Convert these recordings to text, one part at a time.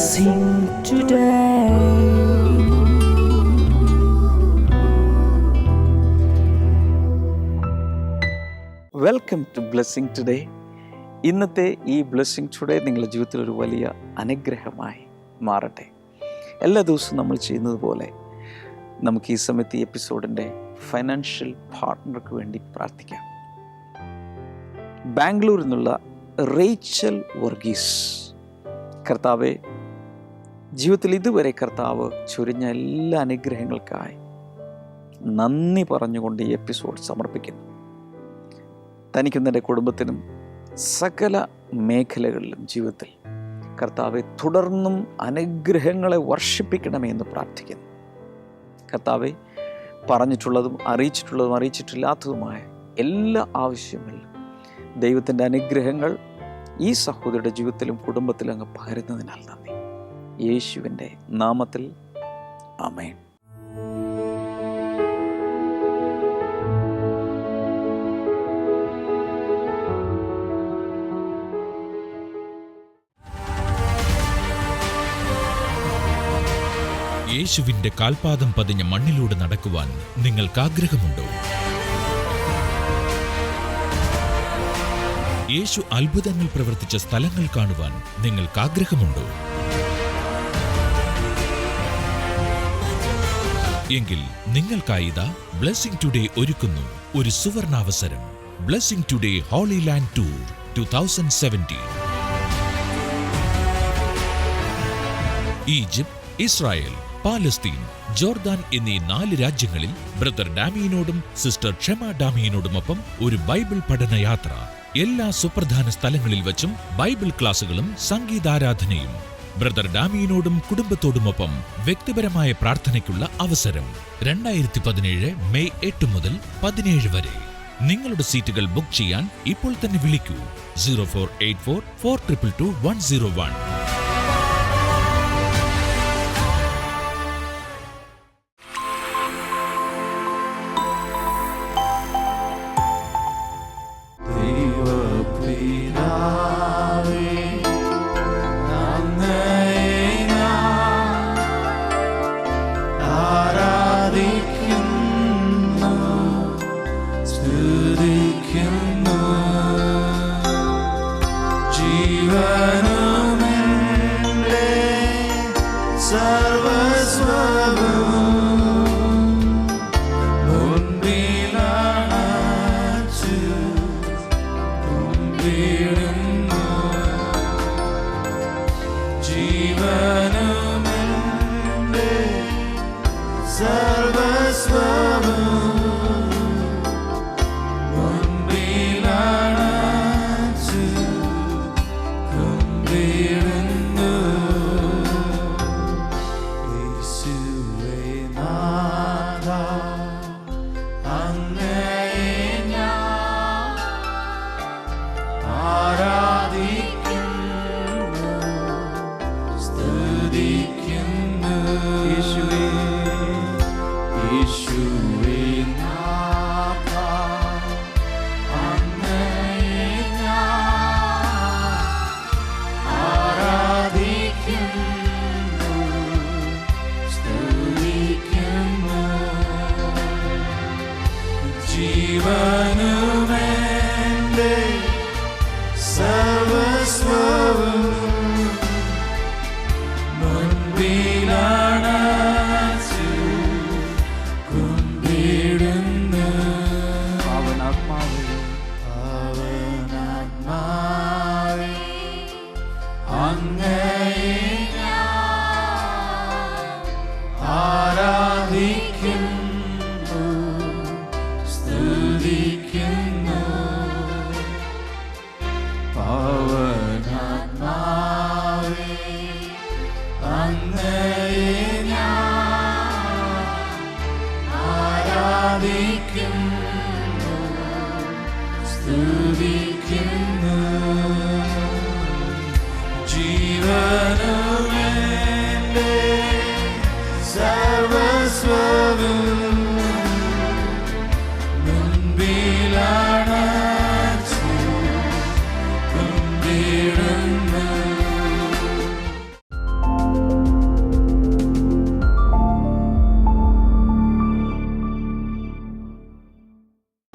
blessing today. Welcome to Blessing Today. ഇന്നത്തെ ഈ blessing today നിങ്ങളുടെ ജീവിതത്തിൽ ഒരു വലിയ അനുഗ്രഹമായി മാറട്ടെ. എല്ലാ ദിവസവും നമ്മൾ ചെയ്യുന്നത് പോലെ നമുക്ക് ഈ സമയത്ത് ഈ എപ്പിസോഡിൻ്റെ ഫൈനാൻഷ്യൽ പാർട്ട്ണർക്ക് വേണ്ടി പ്രാർത്ഥിക്കാം. ബാംഗ്ലൂരിൽ നിന്നുള്ള റേച്ചൽ വർഗീസ്, കർത്താവെ, ജീവിതത്തിൽ ഇതുവരെ കർത്താവ് ചൊരിഞ്ഞ എല്ലാ അനുഗ്രഹങ്ങൾക്കായി നന്ദി പറഞ്ഞുകൊണ്ട് ഈ എപ്പിസോഡ് സമർപ്പിക്കുന്നു. തനിക്കും തൻ്റെ കുടുംബത്തിനും സകല മേഖലകളിലും ജീവിതത്തിൽ കർത്താവെ തുടർന്നും അനുഗ്രഹങ്ങളെ വർഷിപ്പിക്കണമേ എന്ന് പ്രാർത്ഥിക്കുന്നു. കർത്താവെ, പറഞ്ഞിട്ടുള്ളതും അറിയിച്ചിട്ടില്ലാത്തതുമായ എല്ലാ ആവശ്യങ്ങളിലും ദൈവത്തിൻ്റെ അനുഗ്രഹങ്ങൾ ഈ സഹോദരിയുടെ ജീവിതത്തിലും കുടുംബത്തിലും അങ്ങ് പകരുന്നതിനാൽ നന്ദി. യേശുവിൻ്റെ നാമത്തിൽ ആമേൻ. യേശുവിന്റെ കാൽപാദം പതിഞ്ഞ മണ്ണിലൂടെ നടക്കുവാൻ നിങ്ങൾക്ക് ആഗ്രഹമുണ്ടോ? യേശു അത്ഭുതങ്ങൾ പ്രവർത്തിച്ച സ്ഥലങ്ങൾ കാണുവാൻ നിങ്ങൾക്ക് ആഗ്രഹമുണ്ടോ? എങ്കിൽ നിങ്ങൾക്കായി ഇതാ ബ്ലെസ്സിങ് ടുഡേ ഒരുക്കുന്നു ഒരു സുവർണാവസരം. Blessing Today holy land tour 2017. Egypt, Israel, Palestine, Jordan എന്നീ 4 രാജ്യങ്ങളിൽ ബ്രദർ ഡാമിയനോടും സിസ്റ്റർ ക്ഷമ ഡാമിയനോടുമൊപ്പം ഒരു ബൈബിൾ പഠനയാത്ര. എല്ലാ സുപ്രധാന സ്ഥലങ്ങളിൽ വച്ചും ബൈബിൾ ക്ലാസുകളും സംഗീതാരാധനയും. ബ്രദർ ഡാമിയനോടും കുടുംബത്തോടുമൊപ്പം വ്യക്തിപരമായ പ്രാർത്ഥനയ്ക്കുള്ള അവസരം. 2017 മെയ് 8 മുതൽ 17 വരെ. നിങ്ങളുടെ സീറ്റുകൾ ബുക്ക് ചെയ്യാൻ ഇപ്പോൾ തന്നെ വിളിക്കൂ 0484 422 101.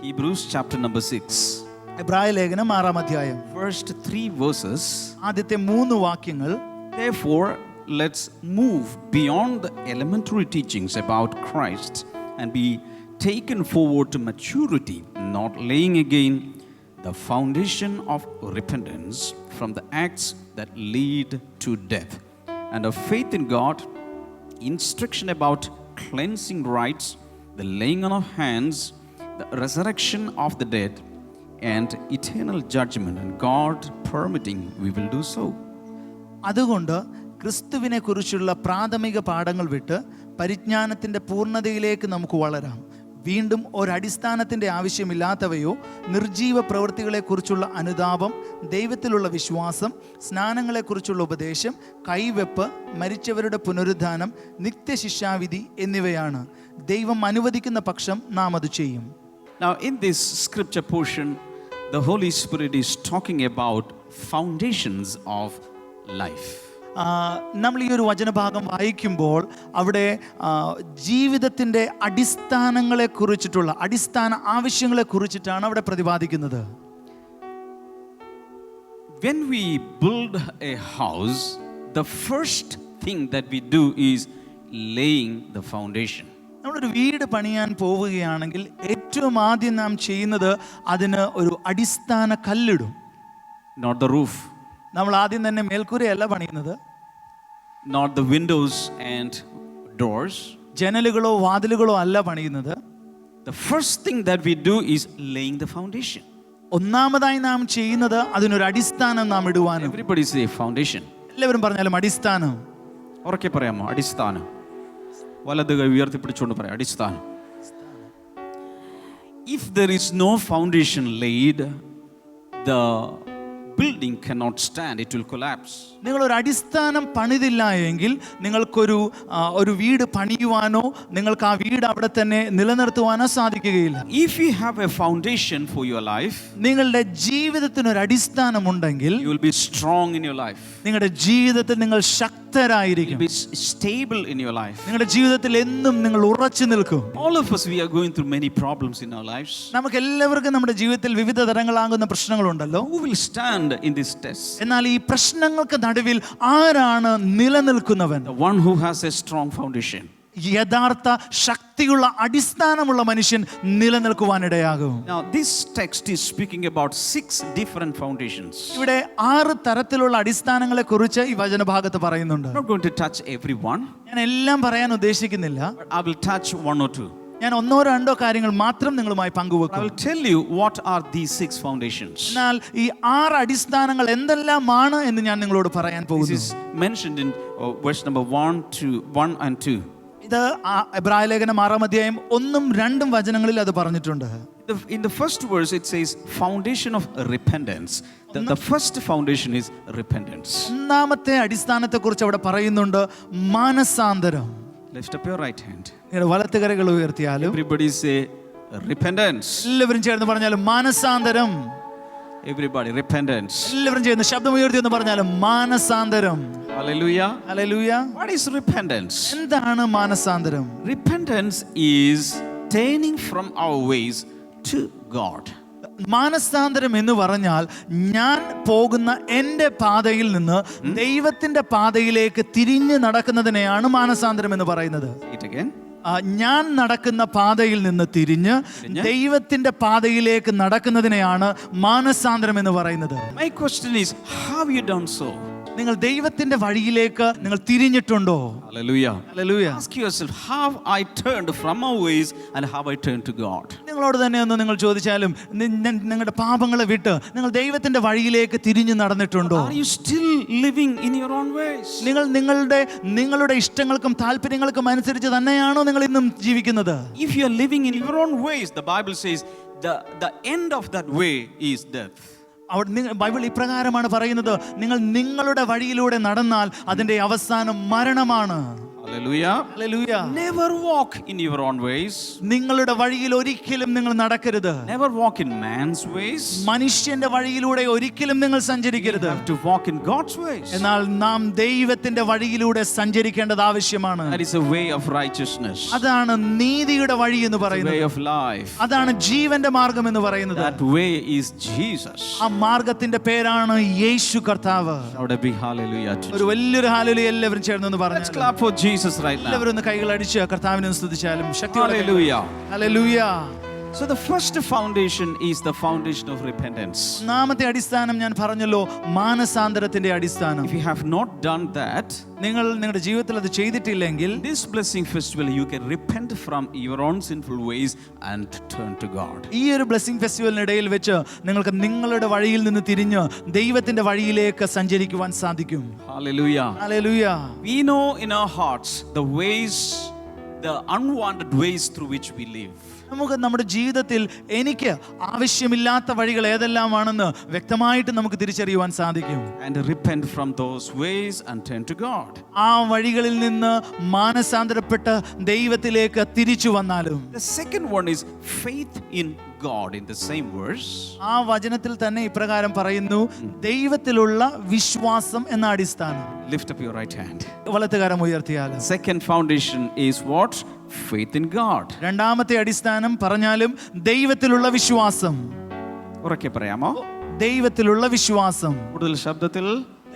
Hebrews chapter number 6. എബ്രായ ലേഖനം 6-ാം അധ്യായം First 3 verses. ആദ്യത്തെ 3 വാക്യങ്ങൾ. Therefore, let's move beyond the elementary teachings about Christ and be taken forward to maturity, not laying again the foundation of repentance from the acts that lead to death, and of faith in God, instruction about cleansing rites, the laying on of hands, the resurrection of the dead, and eternal judgment, and God permitting, we will do so. അതുകൊണ്ട് ക്രിസ്തുവിനെ കുറിച്ചുള്ള പ്രാഥമിക പാഠങ്ങൾ വിട്ട് പരിജ്ഞാനത്തിൻ്റെ പൂർണ്ണതയിലേക്ക് നമുക്ക് വളരാം. വീണ്ടും ഒരടിസ്ഥാനത്തിൻ്റെ ആവശ്യമില്ലാത്തവയോ നിർജീവ പ്രവൃത്തികളെക്കുറിച്ചുള്ള അനുതാപം, ദൈവത്തിലുള്ള വിശ്വാസം, സ്നാനങ്ങളെക്കുറിച്ചുള്ള ഉപദേശം, കൈവെപ്പ്, മരിച്ചവരുടെ പുനരുദ്ധാനം, നിത്യശിക്ഷാവിധി എന്നിവയാണ്. ദൈവം അനുവദിക്കുന്ന പക്ഷം നാം അത് ചെയ്യും. Now, in this scripture portion, the Holy Spirit is talking about foundations of life. നമ്മൾ ഈ ഒരു വചനഭാഗം വായിക്കുമ്പോൾ അവിടെ ജീവിതത്തിൻ്റെ അടിസ്ഥാനങ്ങളെക്കുറിച്ചിട്ടുള്ള അടിസ്ഥാന ആവശ്യങ്ങളെക്കുറിച്ചിട്ടാണ് അവിടെ പ്രതിപാദിക്കുന്നത്. When we build a house, the first thing that we do is laying the foundation. നമ്മളൊരു വീട് പണിയാൻ പോവുകയാണെങ്കിൽ ഏറ്റവും ആദ്യം നാം ചെയ്യുന്നത് അതിന് ഒരു അടിസ്ഥാന കല്ലിടും. Not the roof. നമ്മൾ ആദ്യം തന്നെ മേൽക്കൂരയല്ല പണിയുന്നത്. Not the windows and doors. ജനലുകളോ വാതിലുകളോ അല്ല പണിയുന്നത്. The first thing that we do is laying the foundation. ഒന്നാമതായി നാം ചെയ്യുന്നത് അതിനൊരു അടിസ്ഥാനം നാം ഇടുവാനും. Everybody say foundation. എല്ലാവരും പറഞ്ഞാലും അടിസ്ഥാനം. ഉറക്കെ പറയാമോ? അടിസ്ഥാനം. വലത് കൈ ഉയർത്തിപ്പിടിച്ചുകൊണ്ട് പറയാം, അടിസ്ഥാനം. If there is no foundation laid, the building cannot stand, it will collapse. നിങ്ങളൊരു അടിസ്ഥാനം പണിതില്ല എങ്കിൽ നിങ്ങൾക്കൊരു വീട് പണിയുവാനോ നിങ്ങൾക്ക് ആ വീട് അവിടെ തന്നെ നിലനിർത്തുവാനോ സാധിക്കുകയില്ല. If you have a foundation for your life, നിങ്ങളുടെ ജീവിതത്തിനൊരു അടിസ്ഥാനം ഉണ്ടെങ്കിൽ you will be strong in your life. നിങ്ങളുടെ ജീവിതത്തിൽ നിങ്ങൾ ശക്തരായിരിക്കും. You will be stable in your life. നിങ്ങളുടെ ജീവിതത്തിൽ എന്നും നിങ്ങൾ ഉറച്ചു നിൽക്കും. All of us, we are going through many problems in our lives. നമുക്ക് എല്ലാവർക്കും നമ്മുടെ ജീവിതത്തിൽ വിവിധ തരങ്ങളാകുന്ന പ്രശ്നങ്ങളുണ്ടല്ലോ. Who will stand in this test? എന്നാൽ ഈ പ്രശ്നങ്ങൾക്ക് നടുവിൽ ആരാണ് നിലനിൽക്കുന്നവൻ? The one who has a strong foundation. യഥാർത്ഥ ശക്തിയുള്ള അടിസ്ഥാനമുള്ള മനുഷ്യൻ നിലനിൽക്കുവാനിടയാകും. Now this text is speaking about 6 different foundations. ഇവിടെ 6 തരത്തിലുള്ള അടിസ്ഥാനങ്ങളെ കുറിച്ച് ഈ വചനഭാഗത്ത് പറയുന്നുണ്ട്. I'm not going to touch every one. ഞാൻ എല്ലാം പറയാൻ ഉദ്ദേശിക്കുന്നില്ല. But I will touch 1 or 2. ഞാൻ 1-2 കാര്യങ്ങൾ മാത്രം നിങ്ങളുമായി I പങ്കുവെക്കും. will tell you what are these 6 foundations. എന്നാൽ ഈ 6 അടിസ്ഥാനങ്ങൾ എന്തെല്ലാമാണ് എന്ന് ഞാൻ നിങ്ങളോട് പറയാൻ This പോകുന്നു. is mentioned in verse number 1 and 2. ഇത് എബ്രായ ലേഖനം 6-ാം അധ്യായം 1-2 വചനങ്ങളിൽ അത് പറഞ്ഞിട്ടുണ്ട്. In the first verse it says foundation of repentance. The first foundation is repentance. ഒന്നാമത്തെ അടിസ്ഥാനത്തെക്കുറിച്ച് അവിടെ പറയുന്നുണ്ട് മാനസാന്തരം. Lift up your right hand. നിങ്ങളുടെ വലത്ത് കരങ്ങൾ ഉയർത്തിയാലും Everybody say repentance. എല്ലാവരും ചേർന്ന് പറഞ്ഞാലും മാനസാന്തരം. Everybody repentance. എല്ലാവരും ചേർന്ന് ശബ്ദം ഉയർത്തി എന്ന് പറഞ്ഞാലും മാനസാന്തരം. Hallelujah. Hallelujah. What is repentance? എന്താണ് മാനസാന്തരം? Repentance is turning from our ways to God. മാനസാന്തരം എന്ന് പറഞ്ഞാൽ ഞാൻ പോകുന്ന എൻ്റെ പാതയിൽ നിന്ന് ദൈവത്തിൻ്റെ പാതയിലേക്ക് തിരിഞ്ഞു നടക്കുന്നതിനെയാണ് മാനസാന്തരം എന്ന് പറയുന്നത്. It again. ഞാൻ നടക്കുന്ന പാതയിൽ നിന്ന് തിരിഞ്ഞ് ദൈവത്തിൻ്റെ പാതയിലേക്ക് നടക്കുന്നതിനെയാണ് മാനസാന്തരം എന്ന് പറയുന്നത്. My question is, have you done so? നിങ്ങൾ ദൈവത്തിന്റെ വഴിയിലേക്ക് നിങ്ങൾ തിരിഞ്ഞിട്ടുണ്ടോ? Hallelujah. Hallelujah. Ask yourself, have I turned from our ways and have I turned to God? നിങ്ങളോട് തന്നെ ഒന്ന് നിങ്ങൾ ചോദിച്ചാലും നിങ്ങളുടെ പാപങ്ങളെ വിട്ട് നിങ്ങൾ ദൈവത്തിന്റെ വഴിയിലേക്ക് തിരിഞ്ഞു നടന്നിട്ടുണ്ടോ? Are you still living in your own ways? നിങ്ങൾ നിങ്ങളുടെ ഇഷ്ടങ്ങൾക്കും താല്പര്യങ്ങൾക്കും അനുസരിച്ച് തന്നെയാണോ നിങ്ങൾ ഇന്നും ജീവിക്കുന്നത്? If you are living in your own ways, the Bible says the end of that way is death. Bible ഇപ്രകാരമാണ് പറയുന്നത്, നിങ്ങൾ നിങ്ങളുടെ വഴിയിലൂടെ നടന്നാൽ അതിന്റെ അവസാനം മരണമാണ്. Hallelujah. Hallelujah. Never walk in your own ways. നിങ്ങളുടെ വഴിയിൽ ഒരിക്കലും നിങ്ങൾ നടക്കരുത്. Never walk in man's ways. മനുഷ്യന്റെ വഴിയിലൂടെ ഒരിക്കലും നിങ്ങൾ You സഞ്ചരിക്കരുത്. have to walk in God's ways. എന്നാൽ നാം ദൈവത്തിന്റെ വഴിയിലൂടെ സഞ്ചരിക്കേണ്ടത് ആവശ്യമാണ്. That is a way of righteousness. അതാണ് നീതിയുടെ വഴി എന്ന് The way പറയുന്നത്. of life. അതാണ് ജീവന്റെ മാർഗം എന്ന് പറയുന്നത്. That way is Jesus. ആ മാർഗത്തിന്റെ പേരാണ് യേശു കർത്താവ്. Shout a big hallelujah to ഒരു വലിയൊരു ഹല്ലേലൂയ എല്ലാവരും ചേർന്ന് Let's പറഞ്ഞു. clap for Jesus right now. എല്ലാവരും ഒന്ന് കൈകൾ അടിച്ച് കർത്താവിനെ സ്തുതിച്ചാലും ശക്തിയോടെ Hallelujah. Hallelujah. So the first foundation is the foundation of repentance. ഒന്നാമത്തെ അടിസ്ഥാനം ഞാൻ പറഞ്ഞല്ലോ, മാനസാന്തരത്തിന്റെ അടിസ്ഥാനം. If you have not done that, നിങ്ങൾ നിങ്ങളുടെ ജീവിതത്തിൽ അത് ചെയ്തിട്ടില്ലെങ്കിൽ this blessing festival you can repent from your own sinful ways and turn to God. ഈ ഒരു ബ്ലെസ്സിംഗ് ഫെസ്റ്റിവലിനിടയിൽ വെച്ച് നിങ്ങൾക്ക് നിങ്ങളുടെ വഴിയിൽ നിന്ന് തിരിഞ്ഞ് ദൈവത്തിന്റെ വഴിയിലേക്ക് സഞ്ചരിക്കുവാൻ സാധിക്കും. Hallelujah. Hallelujah. We know in our hearts the ways, the unwanted ways through which we live. നമുക്ക് നമ്മുടെ ജീവിതത്തിൽ എനിക്ക് ആവശ്യമില്ലാത്ത വഴികൾ ഏതെല്ലാമാണെന്ന് വ്യക്തമായിട്ട് നമുക്ക് തിരിച്ചറിയുവാൻ സാധിക്കും. And repent from those ways and turn to God. ആ വഴികളിൽ നിന്ന് മാനസാന്തരപ്പെട്ട് ദൈവത്തിലേക്ക് തിരിച്ചു വന്നാലും. The second one is faith in God in the same verse. ആ വചനത്തിൽ തന്നെ ഇപ്രകാരം പറയുന്നു, ദൈവത്തിലുള്ള വിശ്വാസം എന്ന അടിസ്ഥാനം. Lift up your right hand. വലത്തുകരം ഉയർത്തിയാൽ. Second foundation is what? Faith in God. രണ്ടാമത്തെ അടിസ്ഥാനം പറഞ്ഞാലും ദൈവത്തിലുള്ള വിശ്വാസം. ഉറക്കെ പറയാമോ? ദൈവത്തിലുള്ള വിശ്വാസം. കൂടുതൽ ശബ്ദത്തിൽ.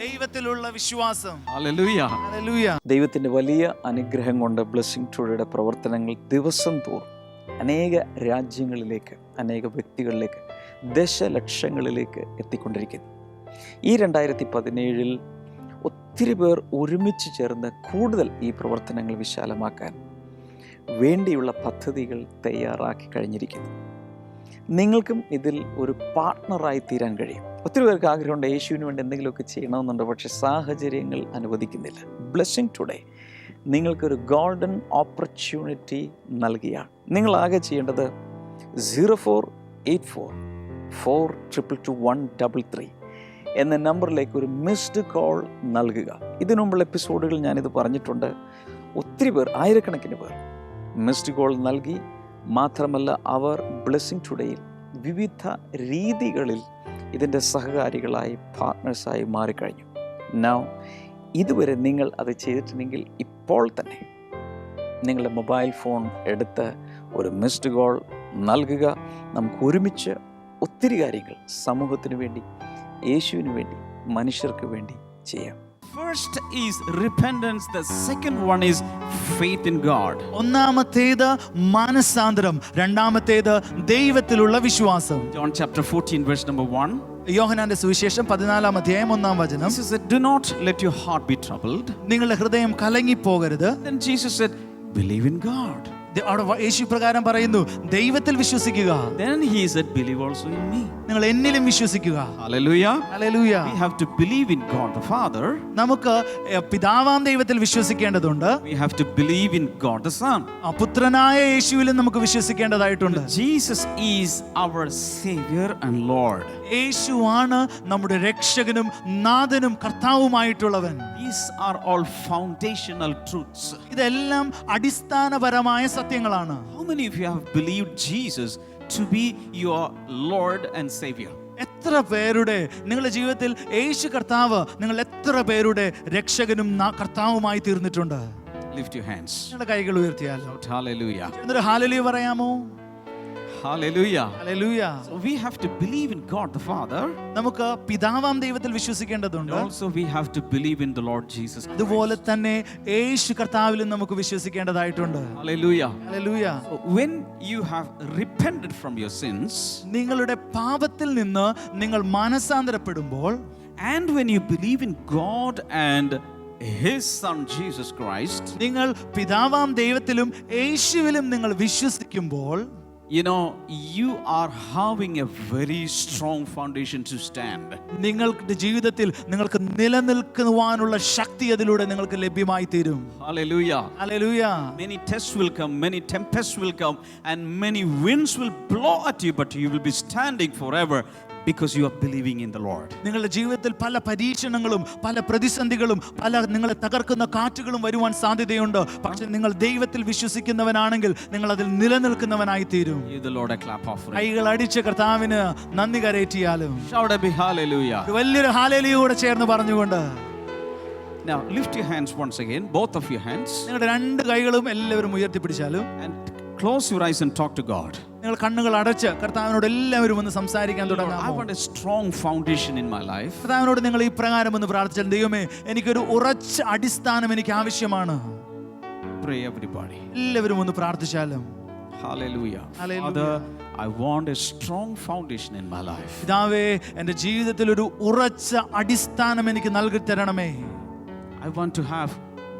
ദൈവത്തിലുള്ള വിശ്വാസം. Hallelujah. ഹല്ലേലൂയ. ദൈവത്തിൻ്റെ വലിയ അനുഗ്രഹം കൊണ്ട് ബ്ലെസ്സിംഗ് ടുഡേയുടെ പ്രവർത്തനങ്ങൾ ദിവസം തോറും അനേക രാജ്യങ്ങളിലേക്ക്, അനേക വ്യക്തികളിലേക്ക്, ദശലക്ഷങ്ങളിലേക്ക് എത്തിക്കൊണ്ടിരിക്കുന്നു. ഈ 2017 ഒത്തിരി പേർ ഒരുമിച്ച് ചേർന്ന് കൂടുതൽ ഈ പ്രവർത്തനങ്ങൾ വിശാലമാക്കാൻ വേണ്ടിയുള്ള പദ്ധതികൾ തയ്യാറാക്കി കഴിഞ്ഞിരിക്കുന്നു. നിങ്ങൾക്കും ഇതിൽ ഒരു പാർട്ട്ണറായി തീരാൻ കഴിയും. ഒത്തിരി പേർക്ക് ആഗ്രഹമുണ്ട് യേശുവിന് വേണ്ടി എന്തെങ്കിലുമൊക്കെ ചെയ്യണമെന്നുണ്ട്, പക്ഷേ സാഹചര്യങ്ങൾ അനുവദിക്കുന്നില്ല. ബ്ലെസ്സിംഗ് ടുഡേ നിങ്ങൾക്കൊരു ഗോൾഡൻ ഓപ്പർച്യൂണിറ്റി നൽകിയാണ്. നിങ്ങളാകെ ചെയ്യേണ്ടത് 0484422133 എന്ന നമ്പറിലേക്ക് ഒരു മിസ്ഡ് കോൾ നൽകുക. ഇതിനുമുള്ള എപ്പിസോഡുകൾ ഞാനിത് പറഞ്ഞിട്ടുണ്ട്. ഒത്തിരി പേർ, ആയിരക്കണക്കിന് പേർ മിസ്ഡ് കോൾ നൽകി. മാത്രമല്ല അവർ ബ്ലെസ്സിംഗ് ടുഡേയിൽ വിവിധ രീതികളിൽ ഇതിൻ്റെ സഹകാരികളായി, പാർട്ട്നേഴ്സായി മാറിക്കഴിഞ്ഞു. നൗ ഇതുവരെ നിങ്ങൾ അത് ചെയ്തിട്ടുണ്ടെങ്കിൽ ഇപ്പോൾ തന്നെ നിങ്ങളുടെ മൊബൈൽ ഫോൺ എടുത്ത് ഒരു മിസ്ഡ് കോൾ നൽകുക. നമുക്ക് ഒരുമിച്ച് ഒത്തിരി കാര്യങ്ങൾ സമൂഹത്തിന് വേണ്ടി, യേശുവിന് വേണ്ടി, മനുഷ്യർക്ക് വേണ്ടി ചെയ്യാം. First is repentance, the second one is faith in God. ഒന്നാമത്തേത് മാനസാന്തരം, രണ്ടാമത്തേത് ദൈവത്തിലുള്ള വിശ്വാസം. John chapter 14 verse number 1. യോഹന്നാന്റെ സുവിശേഷം 14 അധ്യായം 1 വചനം. Jesus said, do not let your heart be troubled. നിങ്ങളുടെ ഹൃദയം കലങ്ങിപ്പോകരുത്. Then Jesus said, believe in God. അവിടെ യേശു പ്രകാരം പറയുന്നു, ദൈവത്തിൽ വിശ്വസിക്കുക. Then he said, believe also in me. നിങ്ങൾ എന്നിലും വിശ്വസിക്കുക. Hallelujah. Hallelujah. We have to believe in God the Father. നമുക്ക് പിതാവാം ദൈവത്തിൽ വിശ്വസിക്കേണ്ടതുണ്ട്. We have to believe in God the Son. പുത്രനായ യേശുവിലും നമുക്ക് വിശ്വസിക്കേണ്ടതായിട്ടുണ്ട്. Jesus is our Savior and Lord. യേശുവാണ് നമ്മുടെ രക്ഷകനും നാഥനും കർത്താവുമായിട്ടുള്ളവൻ. These are all foundational truths. ഇതെല്ലാം അടിസ്ഥാനപരമായ സത്യങ്ങളാണ്. How many of you have believed Jesus to be your Lord and Savior? എത്ര പേരുടെ നിങ്ങളുടെ ജീവിതത്തിൽ യേശു കർത്താവ് നിങ്ങൾ എത്ര പേരുടെ രക്ഷകനും കർത്താവുമായി തീർന്നിട്ടുണ്ട്? Lift your hands. നിങ്ങളുടെ കൈകൾ ഉയർത്തിയാലോ. Hallelujah. എന്നൊരു ഹല്ലേലൂയ പറയാമോ? Hallelujah. Hallelujah. So we have to believe in God the Father. നമുക്ക് പിതാവാം ദൈവത്തിൽ വിശ്വസിക്കേണ്ടതുണ്ട്. Also we have to believe in the Lord Jesus Christ. അതുപോലെ തന്നെ യേശു കർത്താവിലും നമുക്ക് വിശ്വസിക്കേണ്ടതായിട്ടുണ്ട്. Hallelujah. Hallelujah. So when you have repented from your sins, നിങ്ങളുടെ പാപത്തിൽ നിന്ന് നിങ്ങൾ മാനസാന്തരപ്പെടുമ്പോൾ, and when you believe in God and His Son Jesus Christ, നിങ്ങൾ പിതാവാം ദൈവത്തിലും യേശുവിലും നിങ്ങൾ വിശ്വസിക്കുമ്പോൾ, you know, you are having a very strong foundation to stand. നിങ്ങളുടെ ജീവിതത്തിൽ നിങ്ങൾക്ക് നിലനിൽക്കുവാനുള്ള ശക്തി അതിലൂടെ നിങ്ങൾക്ക് ലഭ്യമായി തീരും. Hallelujah. Hallelujah. Many tests will come, many tempests will come, and many winds will blow at you, but you will be standing forever because you are believing in the Lord. നിങ്ങളുടെ ജീവിതത്തിൽ പല പരീക്ഷണങ്ങളും പല പ്രതിസന്ധികളും പല നിങ്ങളെ തകർക്കുന്ന കാറ്റുകളും വരുവാൻ സാധ്യതയുണ്ട്. പക്ഷെ നിങ്ങൾ ദൈവത്തിൽ വിശ്വസിക്കുന്നവനാണെങ്കിൽ നിങ്ങൾ അതിൽ നിലനിൽക്കുന്നവനായി തീരും. Give the Lord a clap offering. കൈകൾ അടിച്ച് കർത്താവിന് നന്ദി കരേറ്റിയാലും Shout a big hallelujah. ഒരു വലിയൊരു ഹല്ലേലൂയ കൂടെ ചേർന്ന് പറഞ്ഞുകൊണ്ട് Now lift your hands once again, both of your hands, നിങ്ങളുടെ രണ്ട് കൈകളും എല്ലാവരും ഉയർത്തിപ്പിടിച്ചാലും and close your eyes and talk to God. നിങ്ങൾ കണ്ണുകൾ അടച്ച് കർത്താവിനോട് എല്ലാവരും ഒന്ന് സംസാരിക്കാൻ Lord, I തുടങ്ങാം. want a strong foundation in my life. കർത്താവിനോട് നിങ്ങൾ ഈ പ്രകാരം ഒന്ന് പ്രാർത്ഥിച്ചാൽ, ദൈവമേ എനിക്കൊരു ഉറച്ച അടിസ്ഥാനം എനിക്ക് ആവശ്യമാണ്. Pray everybody. എല്ലാവരും ഒന്ന് പ്രാർത്ഥിച്ചാലും. Hallelujah. Hallelujah. Father, I want a strong foundation in my life. പിതാവേ എൻ്റെ ജീവിതത്തിൽ ഒരു ഉറച്ച അടിസ്ഥാനം എനിക്ക് നൽകി തരണമേ. I want to have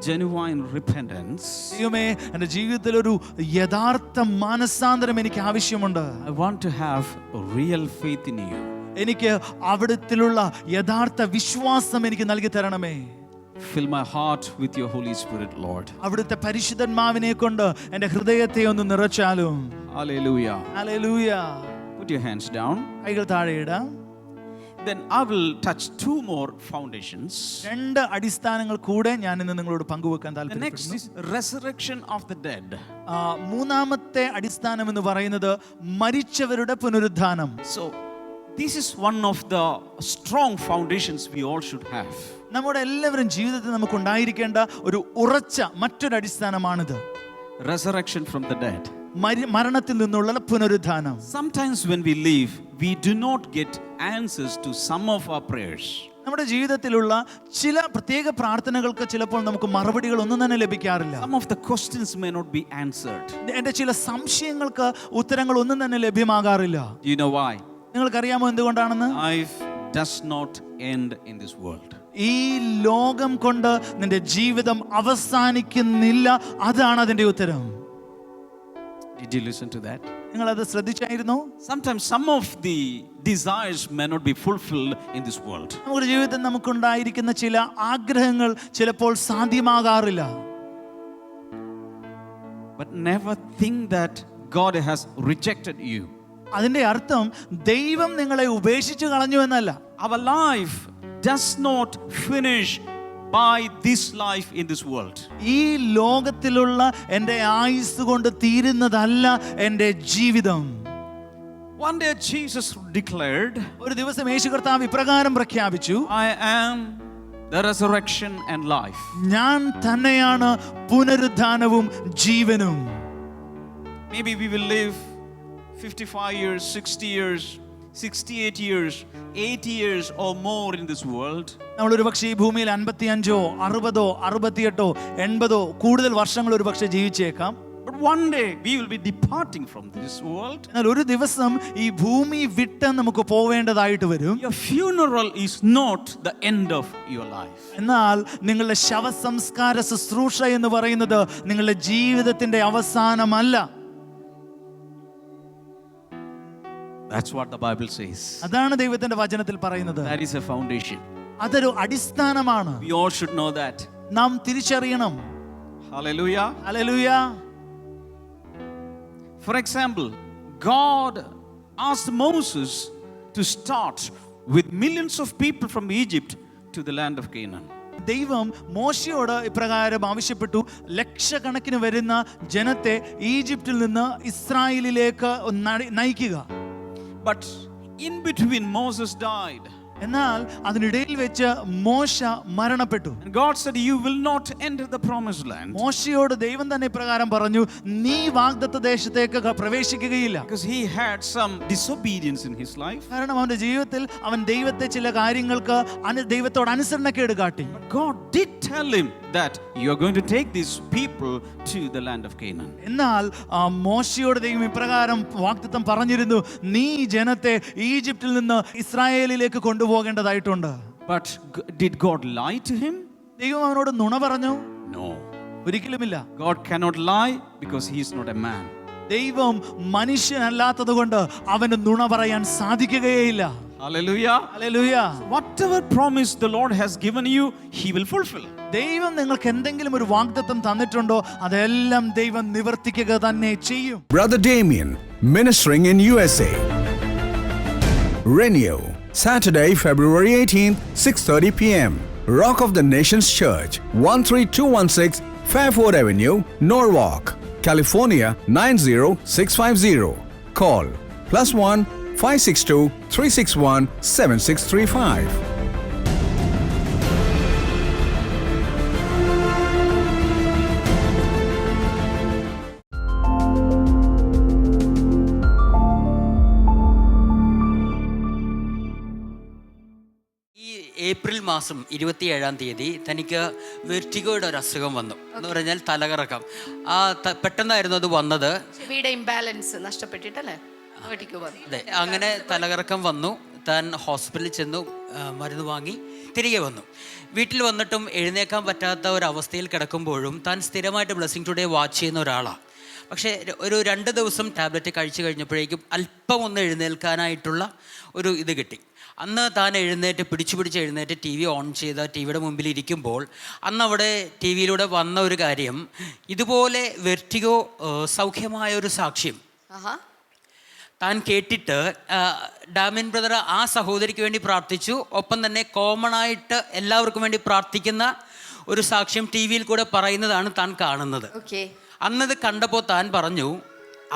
genuine repentance. ദൈവമേ എൻ്റെ ജീവിതത്തിൽ ഒരു യഥാർത്ഥ മാനസാന്തരം എനിക്ക് ആവശ്യമുണ്ട്. I want to have a real faith in you. എനിക്ക് അവിടത്തിലുള്ള യഥാർത്ഥ വിശ്വാസം എനിക്ക് നൽകി തരണമേ. Fill my heart with your Holy Spirit, Lord. അവിടുത്തെ പരിശുദ്ധന്മാവിനെ കൊണ്ട് എൻ്റെ ഹൃദയത്തെ ഒന്ന് നിറച്ചാലും. Hallelujah. Hallelujah. Put your hands down. കൈകൾ താഴെയിടാം. Then I will touch two more foundations. രണ്ട് അടിസ്ഥാനങ്ങൾ കൂടെ ഞാൻ ഇന്ന് നിങ്ങളോട് പങ്കുവെക്കാൻ The next താല്പര്യപ്പെടുന്നു. is resurrection of the dead. മൂന്നാമത്തെ അടിസ്ഥാനം എന്ന് പറയുന്നത് മരിച്ചവരുടെ പുനരുദ്ധാനം. So this is one of the strong foundations we all should have. നമ്മുടെ എല്ലാവരും ജീവിതത്തിൽ നമുക്ക് ഉണ്ടായിരിക്കേണ്ട ഒരു ഉറച്ച മറ്റൊരു അടിസ്ഥാനമാണിത്. Resurrection from the dead. മരണത്തിൽ നിന്നുള്ള പുനരുദ്ധാനം. Sometimes when we live, we do not get answers to some of our prayers. നമ്മുടെ ജീവിതത്തിലുള്ള ചില പ്രത്യേക പ്രാർത്ഥനകൾക്ക് ചിലപ്പോൾ നമുക്ക് മറുപടികൾ ഒന്നും തന്നെ ലഭിക്കാറില്ല. Some of the questions may not be answered. എൻ്റെ ചില സംശയങ്ങൾക്ക് ഉത്തരങ്ങൾ ഒന്നും തന്നെ ലഭ്യമാകാറില്ല. Do you know why? നിങ്ങൾക്കറിയാമോ എന്തുകൊണ്ടാണെന്ന്? Life does not end in this world. ഈ ലോകം കൊണ്ട് നിന്റെ ജീവിതം അവസാനിക്കുന്നില്ല. അതാണ് അതിന്റെ ഉത്തരം. Did you listen to that? നിങ്ങൾ അത് ശ്രദ്ധിച്ചായിരുന്നോ? Sometimes some of the desires may not be fulfilled in this world. നമ്മുടെ ജീവിതത്തിൽ നമുക്കുണ്ടായിരിക്കുന്ന ചില ആഗ്രഹങ്ങൾ ചിലപ്പോൾ സാധ്യമാകാറില്ല. But never think that God has rejected you. അതിന്റെ അർത്ഥം ദൈവം നിങ്ങളെ ഉപേക്ഷിച്ചു കളഞ്ഞു എന്നല്ല. Our life does not finish by this life in this world. ഈ ലോകത്തിലുള്ള എൻ്റെ ആയുസ് കൊണ്ട് തീരുന്നതല്ല എൻ്റെ ജീവിതം. One day Jesus declared, ഒരു ദിവസം യേശു കർത്താവ് ഇപ്രകാരം പ്രഖ്യാപിച്ചു, I am the resurrection and life. ഞാൻ തന്നെയാണ് പുനരുദ്ധാനവും ജീവനും. Maybe we will live 55 years, 60 years, 68 years, 80 years or more in this world. നമ്മൾ ഒരു പക്ഷേ ഈ ഭൂമിയിൽ 55, 60, 68, 80 കൂടുതൽ വർഷങ്ങൾ ഒരു പക്ഷേ ജീവിച്ചേക്കാം. But one day we will be departing from this world. എന്നാൽ ഒരു ദിവസം ഈ ഭൂമി വിട്ട് നമുക്ക് പോവേണ്ടതായിട്ട് വരും. Your funeral is not the end of your life. എന്നാൽ നിങ്ങളുടെ ശവസംസ്കാര ശുശ്രൂഷ എന്ന് പറയുന്നത് നിങ്ങളുടെ ജീവിതത്തിന്റെ അവസാനമല്ല. That's what the Bible says. അതാണ് ദൈവത്തിന്റെ വചനത്തിൽ പറയുന്നത്. That is a foundation. അതൊരു അടിസ്ഥാനമാണ്. We all should know that. നാം തിരിച്ചറിയണം. Hallelujah. Hallelujah. For example, God asked Moses to start with millions of people from Egypt to the land of Canaan. ദൈവം മോശയോട് ഇപ്രകാരം ആവശ്യപ്പെട്ടു, ലക്ഷക്കണക്കിന് വരുന്ന ജനത്തെ ഈജിപ്തിൽ നിന്ന് ഇസ്രായേലിലേക്ക് നയിക്കുക. But in between Moses died. എന്നാൽ അതിനിടയിൽ വെച്ച് മോശ മരണപ്പെട്ടു. And God said, you will not enter the promised land. മോശയോട് ദൈവം തന്നെ ഇപ്രകാരം പറഞ്ഞു, നീ വാഗ്ദത്ത ദേശത്തേക്ക് പ്രവേശിക്കുകയില്ല. Because he had some disobedience in his life. കാരണം അവന്റെ ജീവിതത്തിൽ അവൻ ദൈവത്തെ ചില കാര്യങ്ങൾക്ക് ദൈവത്തോട് അനുസരണക്കേട് കാട്ടി. God did tell him that you are going to take these people to the land of Canaan. എന്നാൽ മോശയോട് ദൈവം ഇപ്രകാരം വാഗ്ദത്തം പറഞ്ഞിരുന്നു, നീ ജനത്തെ ഈജിപ്തിൽ നിന്ന് ഇസ്രായേലിലേക്ക് കൊണ്ടുപോകേണ്ടതായിട്ടുണ്ട്. But did God lie to him? ദൈവം അവനോട് നുണ പറഞ്ഞു? No. ഒരിക്കലുമില്ല. God cannot lie because he is not a man. ദൈവം മനുഷ്യനല്ലാത്തത് കൊണ്ട് അവന് നുണ പറയാൻ സാധിക്കുകയില്ല. Hallelujah. Hallelujah. Whatever promise the Lord has given you, he will fulfill. ദൈവം നിങ്ങൾക്ക് എന്തെങ്കിലും ഒരു വാഗ്ദത്തം തന്നിട്ടുണ്ടോ അതെല്ലാം ദൈവം നിവർത്തിക്കുക തന്നെ ചെയ്യും. Brother Damien, ministering in USA. Renew. Saturday, February 18th, 6:30 p.m. Rock of the Nations Church, 13216 Fairford Avenue, Norwalk, California 90650. Call +1 562 361 7635. April മാസം 27-ാം തീയതി തനിക്ക് വെർട്ടിഗോയുടെ ഒരു അസുഖം വന്നു എന്ന് പറഞ്ഞാൽ തലകറക്കം. പെട്ടെന്നായിരുന്നു അത് വന്നത്. ഇംബാലൻസ് നഷ്ടപ്പെട്ടിട്ടല്ലേ അതെ, അങ്ങനെ തലകറക്കം വന്നു. താൻ ഹോസ്പിറ്റലിൽ ചെന്നു, മരുന്ന് വാങ്ങി തിരികെ വന്നു. വീട്ടിൽ വന്നിട്ടും എഴുന്നേക്കാൻ പറ്റാത്ത ഒരവസ്ഥയിൽ കിടക്കുമ്പോഴും താൻ സ്ഥിരമായിട്ട് ബ്ലെസ്സിംഗ് ടുഡേ വാച്ച് ചെയ്യുന്ന ഒരാളാണ്. പക്ഷേ ഒരു 2 ദിവസം ടാബ്ലറ്റ് കഴിച്ചു കഴിഞ്ഞപ്പോഴേക്കും അല്പം ഒന്ന് എഴുന്നേൽക്കാനായിട്ടുള്ള ഒരു ഇത് കിട്ടി. അന്ന് താൻ പിടിച്ച് എഴുന്നേറ്റ് ടി വി ഓൺ ചെയ്ത് ടി വിയുടെ മുമ്പിൽ ഇരിക്കുമ്പോൾ അന്ന് അവിടെ ടി വിയിലൂടെ വന്ന ഒരു കാര്യം, ഇതുപോലെ വെർട്ടിഗോ സൗഖ്യമായ ഒരു സാക്ഷ്യം താൻ കേട്ടിട്ട് ഡാമിൻ ബ്രദർ ആ സഹോദരിക്ക് വേണ്ടി പ്രാർത്ഥിച്ചു. ഒപ്പം തന്നെ കോമൺ ആയിട്ട് എല്ലാവർക്കും വേണ്ടി പ്രാർത്ഥിക്കുന്ന ഒരു സാക്ഷ്യം ടി വിയിൽ കൂടെ പറയുന്നതാണ് താൻ കാണുന്നത്. അന്നത് കണ്ടപ്പോൾ താൻ പറഞ്ഞു,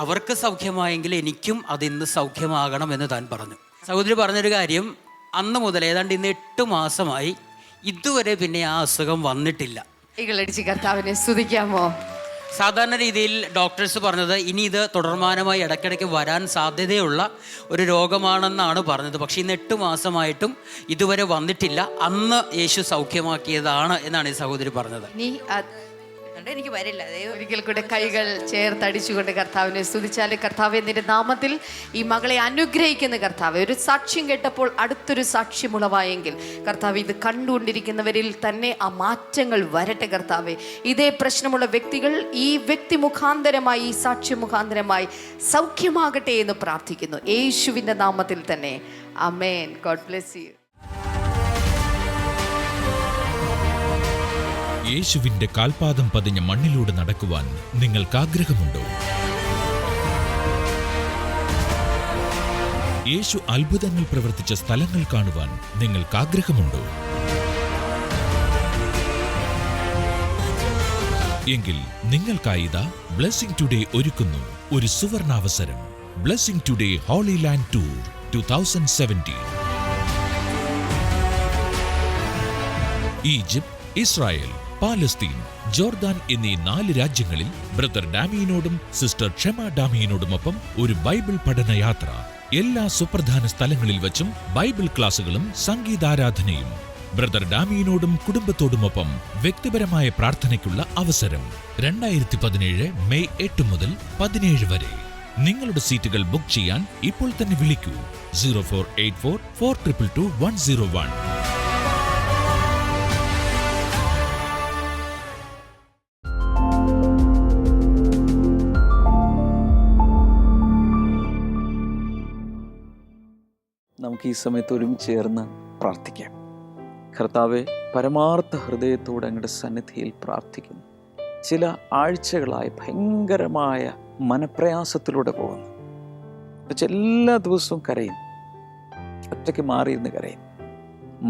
അവർക്ക് സൗഖ്യമായെങ്കിൽ എനിക്കും അതിന്ന് സൗഖ്യമാകണം എന്ന് താൻ പറഞ്ഞു. സഹോദരി പറഞ്ഞൊരു കാര്യം, അന്ന് മുതൽ ഏതാണ്ട് ഇന്ന് 8 മാസമായി ഇതുവരെ പിന്നെ ആ അസുഖം വന്നിട്ടില്ല. കർത്താവിനെ സ്തുതിക്കാമോ? സാധാരണ രീതിയിൽ ഡോക്ടേഴ്സ് പറഞ്ഞത് ഇനി ഇത് തുടർമാനമായി ഇടയ്ക്കിടയ്ക്ക് വരാൻ സാധ്യതയുള്ള ഒരു രോഗമാണെന്നാണ് പറഞ്ഞത്. പക്ഷേ ഇന്ന് 8 മാസമായിട്ടും ഇതുവരെ വന്നിട്ടില്ല. അന്ന് യേശു സൗഖ്യമാക്കിയതാണ് എന്നാണ് ഈ സഹോദരി പറഞ്ഞത്. എനിക്ക് വരില്ല. ഒരിക്കൽ കൂടെ കൈകൾ ചേർത്തടിച്ചുകൊണ്ട് കർത്താവിനെ സ്തുതിച്ചാൽ, കർത്താവെ നിന്റെ നാമത്തിൽ ഈ മകളെ അനുഗ്രഹിക്കുന്ന കർത്താവെ, ഒരു സാക്ഷ്യം കേട്ടപ്പോൾ അടുത്തൊരു സാക്ഷ്യം ഉളവായെങ്കിൽ കർത്താവ് ഇത് കണ്ടുകൊണ്ടിരിക്കുന്നവരിൽ തന്നെ ആ മാറ്റങ്ങൾ വരട്ടെ കർത്താവെ. ഇതേ പ്രശ്നമുള്ള വ്യക്തികൾ ഈ വ്യക്തി മുഖാന്തരമായി, ഈ സാക്ഷ്യം മുഖാന്തരമായി സൗഖ്യമാകട്ടെ എന്ന് പ്രാർത്ഥിക്കുന്നു യേശുവിൻ്റെ നാമത്തിൽ തന്നെ. ആമേൻ. God bless you. യേശുവിന്റെ കാൽപാദം പതിഞ്ഞ മണ്ണിലൂടെ നടക്കുവാൻ നിങ്ങൾക്ക് ആഗ്രഹമുണ്ടോ? യേശു അത്ഭുതങ്ങൾ പ്രവർത്തിച്ച സ്ഥലങ്ങൾ കാണുവാൻ നിങ്ങൾക്ക് ആഗ്രഹമുണ്ടോ? എങ്കിൽ നിങ്ങൾക്കായി ഇതാ ബ്ലെസ്സിംഗ് ടുഡേ ഒരുക്കുന്നു ഒരു സുവർണാവസരം. Blessing Today holy land tour 2017. Egypt, Israel, Palestine, Jordan എന്നീ 4 രാജ്യങ്ങളിൽ ബ്രദർ ഡാമിയനോടും സിസ്റ്റർ ക്ഷമ ഡാമിയനോടുമൊപ്പം ഒരു ബൈബിൾ പഠനയാത്ര. എല്ലാ സുപ്രധാന സ്ഥലങ്ങളിൽ വച്ചും ബൈബിൾ ക്ലാസുകളും സംഗീതാരാധനയും. ബ്രദർ ഡാമിയനോടും കുടുംബത്തോടുമൊപ്പം വ്യക്തിപരമായ പ്രാർത്ഥനയ്ക്കുള്ള അവസരം. 2017 മെയ് 8 മുതൽ 17 വരെ. നിങ്ങളുടെ സീറ്റുകൾ ബുക്ക് ചെയ്യാൻ ഇപ്പോൾ തന്നെ വിളിക്കൂ 0484 422 101. നമുക്ക് ഈ സമയത്ത് ഒരുമിച്ച് ചേർന്ന് പ്രാർത്ഥിക്കാം. കർത്താവെ, പരമാർത്ഥ ഹൃദയത്തോടെ അങ്ങയുടെ സന്നിധിയിൽ പ്രാർത്ഥിക്കുന്നു. ചില ആഴ്ചകളായി ഭയങ്കരമായ മനപ്രയാസത്തിലൂടെ പോകുന്നു. എല്ലാ ദിവസവും കരയുന്നു, ഒറ്റയ്ക്ക് മാറിയിരുന്ന് കരയുന്നു,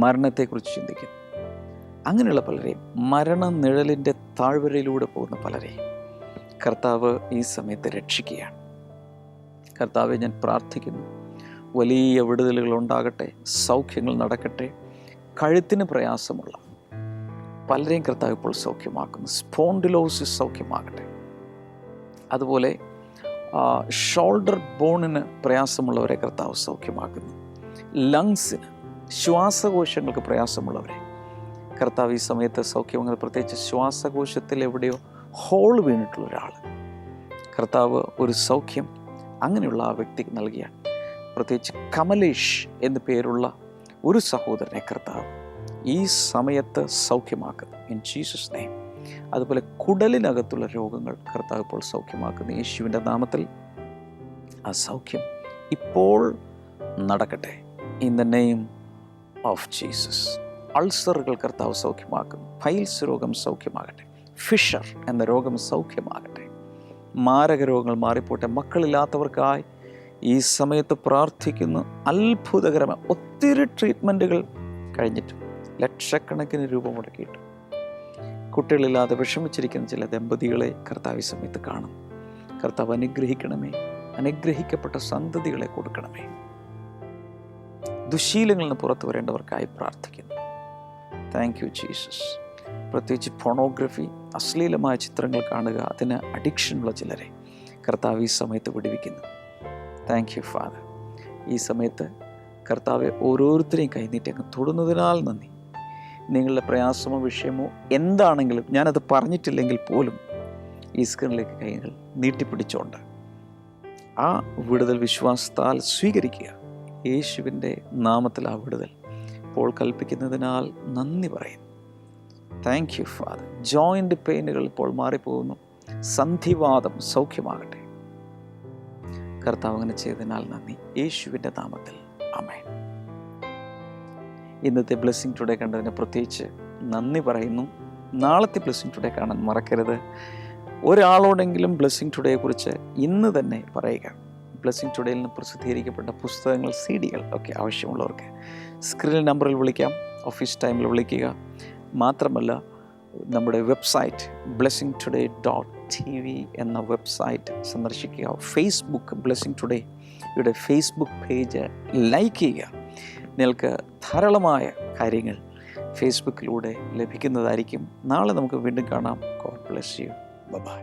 മരണത്തെക്കുറിച്ച് ചിന്തിക്കുന്നു. അങ്ങനെയുള്ള പലരെയും, മരണനിഴലിൻ്റെ താഴ്വരയിലൂടെ പോകുന്ന പലരെയും കർത്താവ് ഈ സമയത്ത് രക്ഷിക്കുകയാണ്. കർത്താവെ, ഞാൻ പ്രാർത്ഥിക്കുന്നു, വലിയ വിടുതലുകൾ ഉണ്ടാകട്ടെ, സൗഖ്യങ്ങൾ നടക്കട്ടെ. കഴുത്തിന് പ്രയാസമുള്ള പലരെയും കർത്താവ് ഇപ്പോൾ സൗഖ്യമാക്കുന്നു. സ്പോണ്ടിലോസിസ് സൗഖ്യമാകട്ടെ. അതുപോലെ ഷോൾഡർ ബോണിന് പ്രയാസമുള്ളവരെ കർത്താവ് സൗഖ്യമാക്കുന്നു. ലങ്സിന്, ശ്വാസകോശങ്ങൾക്ക് പ്രയാസമുള്ളവരെ കർത്താവ് ഈ സമയത്ത് സൗഖ്യമാകുന്നത്. പ്രത്യേകിച്ച് ശ്വാസകോശത്തിൽ എവിടെയോ ഹോൾ വീണിട്ടുള്ള ഒരാൾ കർത്താവ് ഒരു സൗഖ്യം അങ്ങനെയുള്ള ആ വ്യക്തിക്ക് നൽകിയാണ്. പ്രത്യേകിച്ച് കമലേഷ് എന്ന് പേരുള്ള ഒരു സഹോദരനെ കർത്താവ് ഈ സമയത്ത് സൗഖ്യമാക്കുന്നു ഇൻ ജീസസ് നെയിം. അതുപോലെ കുടലിനകത്തുള്ള രോഗങ്ങൾ കർത്താവ് ഇപ്പോൾ സൗഖ്യമാക്കുന്നു യേശുവിൻ്റെ നാമത്തിൽ. ആ സൗഖ്യം ഇപ്പോൾ നടക്കട്ടെ in the name of Jesus. അൾസറുകൾ കർത്താവ് സൗഖ്യമാക്കുന്നു. പൈൽസ് രോഗം സൗഖ്യമാകട്ടെ. ഫിഷർ എന്ന രോഗം സൗഖ്യമാകട്ടെ. മാരക രോഗങ്ങൾ മാറിപ്പോട്ടെ. മക്കളില്ലാത്തവർക്കായി ഈ സമയത്ത് പ്രാർത്ഥിക്കുന്നു. അത്ഭുതകരമായ ഒത്തിരി ട്രീറ്റ്മെൻറ്റുകൾ കഴിഞ്ഞിട്ടും ലക്ഷക്കണക്കിന് രൂപ മുടക്കിയിട്ടു കുട്ടികളില്ലാതെ വിഷമിച്ചിരിക്കുന്ന ചില ദമ്പതികളെ കർത്താവ് ഈ സമയത്ത് കാണും. കർത്താവ് അനുഗ്രഹിക്കണമേ, അനുഗ്രഹിക്കപ്പെട്ട സന്തതികളെ കൊടുക്കണമേ. ദുശീലങ്ങളിൽ നിന്ന് പുറത്തു വരേണ്ടവർക്കായി പ്രാർത്ഥിക്കുന്നു. Thank you Jesus. പ്രത്യേകിച്ച് ഫോണോഗ്രഫി, അശ്ലീലമായ ചിത്രങ്ങൾ കാണുക, അതിന് അഡിക്ഷനുള്ള ചിലരെ കർത്താവ് ഈ സമയത്ത് വിടുവിക്കുന്നു. Thank you father. ഈ സമയത്ത് കർത്താവെ ഓരോരുത്തരെയും കൈനീട്ടി അങ്ങ് തൊടുന്നതിനാൽ നന്ദി. നിങ്ങളുടെ പ്രയാസമോ വിഷയമോ എന്താണെങ്കിലും ഞാനത് പറഞ്ഞിട്ടില്ലെങ്കിൽ പോലും ഈ സ്ക്രീനിലേക്ക് കൈകൾ നീട്ടിപ്പിടിച്ചുകൊണ്ട് ആ വിടുതൽ വിശ്വാസത്താൽ സ്വീകരിക്കുക. യേശുവിൻ്റെ നാമത്തിൽ ആ വിടുതൽ ഇപ്പോൾ കൽപ്പിക്കുന്നതിനാൽ നന്ദി പറയുന്നു. Thank you father. ജോയിൻ്റ് പെയിനുകൾ ഇപ്പോൾ മാറിപ്പോകുന്നു. സന്ധിവാദം സൗഖ്യമാകട്ടെ. കർത്താവ് അങ്ങനെ ചെയ്തതിനാൽ നന്ദി, യേശുവിൻ്റെ നാമത്തിൽ ആമേൻ. ഇന്നത്തെ ബ്ലെസ്സിങ് ടുഡേ കണ്ടതിന് പ്രത്യേകിച്ച് നന്ദി പറയുന്നു. നാളത്തെ ബ്ലെസ്സിങ് ടുഡേ കാണാൻ മറക്കരുത്. ഒരാളോടെങ്കിലും ബ്ലെസ്സിങ് ടുഡേയെക്കുറിച്ച് ഇന്ന് തന്നെ പറയുക. ബ്ലെസ്സിങ് ടുഡേയിൽ നിന്ന് പ്രസിദ്ധീകരിക്കപ്പെട്ട പുസ്തകങ്ങൾ, CD-കൾ ഒക്കെ ആവശ്യമുള്ളവർക്ക് സ്ക്രീൻ നമ്പറിൽ വിളിക്കാം, ഓഫീസ് ടൈമിൽ വിളിക്കുക. മാത്രമല്ല നമ്മുടെ വെബ്സൈറ്റ് blessingtoday.tv എന്ന വെബ്സൈറ്റ് സന്ദർശിക്കുക. ഫേസ്ബുക്ക് ബ്ലെസ്സിങ് ടുഡേയുടെ ഫേസ്ബുക്ക് പേജ് ലൈക്ക് ചെയ്യുക. നിങ്ങൾക്ക് ധാരാളമായ കാര്യങ്ങൾ ഫേസ്ബുക്കിലൂടെ ലഭിക്കുന്നതായിരിക്കും. നാളെ നമുക്ക് വീണ്ടും കാണാം. God bless U. ബൈ.